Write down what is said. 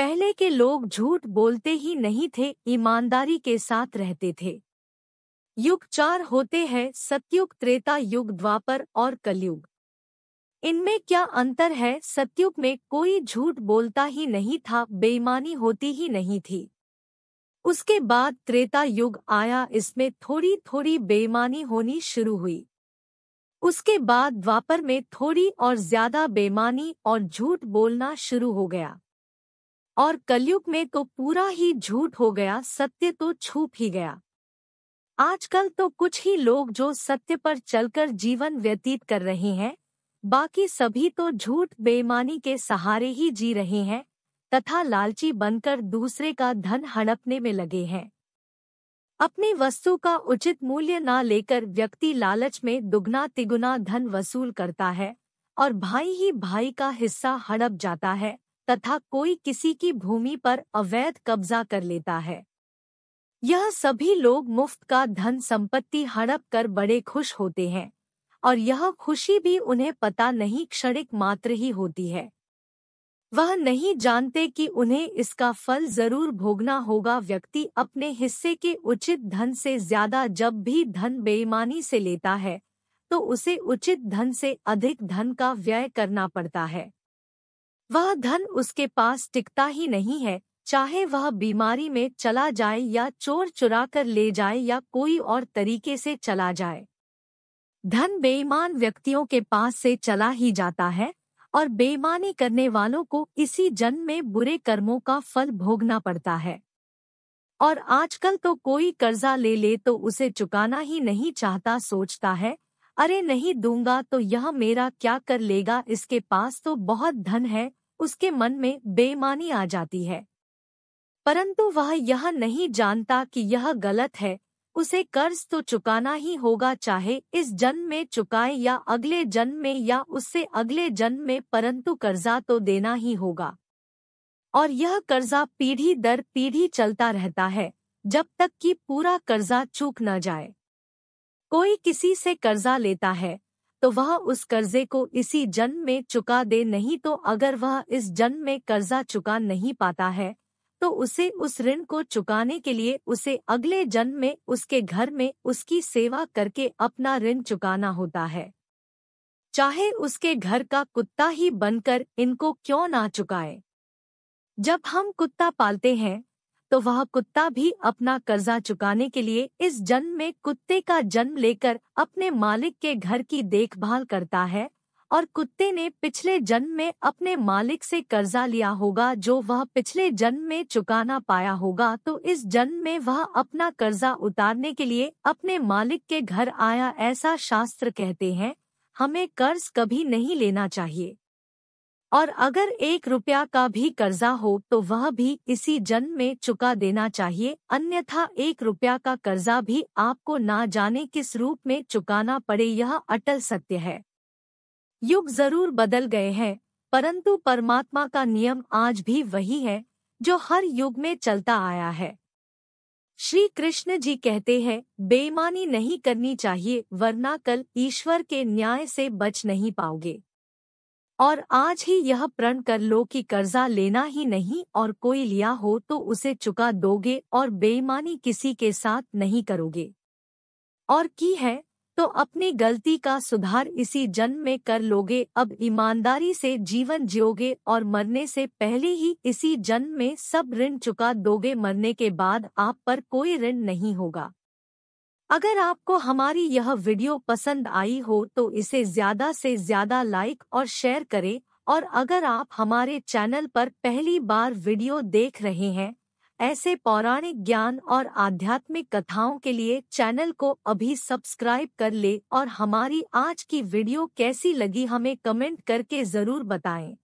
पहले के लोग झूठ बोलते ही नहीं थे, ईमानदारी के साथ रहते थे। युग 4 होते हैं, सतयुग, त्रेता युग, द्वापर और कलयुग। इनमें क्या अंतर है? सतयुग में कोई झूठ बोलता ही नहीं था, बेईमानी होती ही नहीं थी। उसके बाद त्रेता युग आया, इसमें थोड़ी थोड़ी बेईमानी होनी शुरू हुई। उसके बाद द्वापर में थोड़ी और ज्यादा बेईमानी और झूठ बोलना शुरू हो गया, और कलयुग में तो पूरा ही झूठ हो गया, सत्य तो छुप ही गया। आजकल तो कुछ ही लोग जो सत्य पर चलकर जीवन व्यतीत कर रहे हैं, बाकी सभी तो झूठ बेईमानी के सहारे ही जी रहे हैं तथा लालची बनकर दूसरे का धन हड़पने में लगे हैं। अपनी वस्तु का उचित मूल्य न लेकर व्यक्ति लालच में दुगना तिगुना धन वसूल करता है और भाई ही भाई का हिस्सा हड़प जाता है तथा कोई किसी की भूमि पर अवैध कब्जा कर लेता है। यह सभी लोग मुफ्त का धन संपत्ति हड़प कर बड़े खुश होते हैं, और यह खुशी भी उन्हें पता नहीं, क्षणिक मात्र ही होती है। वह नहीं जानते कि उन्हें इसका फल जरूर भोगना होगा। व्यक्ति अपने हिस्से के उचित धन से ज्यादा जब भी धन बेईमानी से लेता है तो उसे उचित धन से अधिक धन का व्यय करना पड़ता है। वह धन उसके पास टिकता ही नहीं है, चाहे वह बीमारी में चला जाए या चोर चुरा कर ले जाए या कोई और तरीके से चला जाए। धन बेईमान व्यक्तियों के पास से चला ही जाता है और बेईमानी करने वालों को इसी जन्म में बुरे कर्मों का फल भोगना पड़ता है। और आजकल तो कोई कर्जा ले ले तो उसे चुकाना ही नहीं चाहता, सोचता है अरे नहीं दूंगा तो यह मेरा क्या कर लेगा, इसके पास तो बहुत धन है। उसके मन में बेईमानी आ जाती है, परंतु वह यह नहीं जानता कि यह गलत है। उसे कर्ज तो चुकाना ही होगा, चाहे इस जन्म में चुकाए या अगले जन्म में या उससे अगले जन्म में, परंतु कर्जा तो देना ही होगा। और यह कर्जा पीढ़ी दर पीढ़ी चलता रहता है जब तक कि पूरा कर्जा चूक न जाए। कोई किसी से कर्जा लेता है तो वह उस कर्जे को इसी जन्म में चुका दे, नहीं तो अगर वह इस जन्म में कर्जा चुका नहीं पाता है तो उसे उस ऋण को चुकाने के लिए उसे अगले जन्म में उसके घर में उसकी सेवा करके अपना ऋण चुकाना होता है, चाहे उसके घर का कुत्ता ही बनकर इनको क्यों ना चुकाए। जब हम कुत्ता पालते हैं तो वह कुत्ता भी अपना कर्जा चुकाने के लिए इस जन्म में कुत्ते का जन्म लेकर अपने मालिक के घर की देखभाल करता है, और कुत्ते ने पिछले जन्म में अपने मालिक से कर्जा लिया होगा जो वह पिछले जन्म में चुकाना पाया होगा, तो इस जन्म में वह अपना कर्जा उतारने के लिए अपने मालिक के घर आया। ऐसा शास्त्र कहते हैं। हमें कर्ज कभी नहीं लेना चाहिए, और अगर 1 रुपया का भी कर्जा हो तो वह भी इसी जन्म में चुका देना चाहिए, अन्यथा 1 रुपया का कर्जा भी आपको ना जाने किस रूप में चुकाना पड़े, यह अटल सत्य है। युग जरूर बदल गए हैं, परंतु परमात्मा का नियम आज भी वही है जो हर युग में चलता आया है। श्री कृष्ण जी कहते हैं, बेईमानी नहीं करनी चाहिए वरना कल ईश्वर के न्याय से बच नहीं पाओगे। और आज ही यह प्रण कर लो कि कर्जा लेना ही नहीं, और कोई लिया हो तो उसे चुका दोगे और बेईमानी किसी के साथ नहीं करोगे। और की है तो अपनी गलती का सुधार इसी जन्म में कर लोगे। अब ईमानदारी से जीवन जियोगे और मरने से पहले ही इसी जन्म में सब ऋण चुका दोगे। मरने के बाद आप पर कोई ऋण नहीं होगा। अगर आपको हमारी यह वीडियो पसंद आई हो तो इसे ज़्यादा से ज़्यादा लाइक और शेयर करें, और अगर आप हमारे चैनल पर पहली बार वीडियो देख रहे हैं, ऐसे पौराणिक ज्ञान और आध्यात्मिक कथाओं के लिए चैनल को अभी सब्सक्राइब कर ले, और हमारी आज की वीडियो कैसी लगी हमें कमेंट करके ज़रूर बताएं।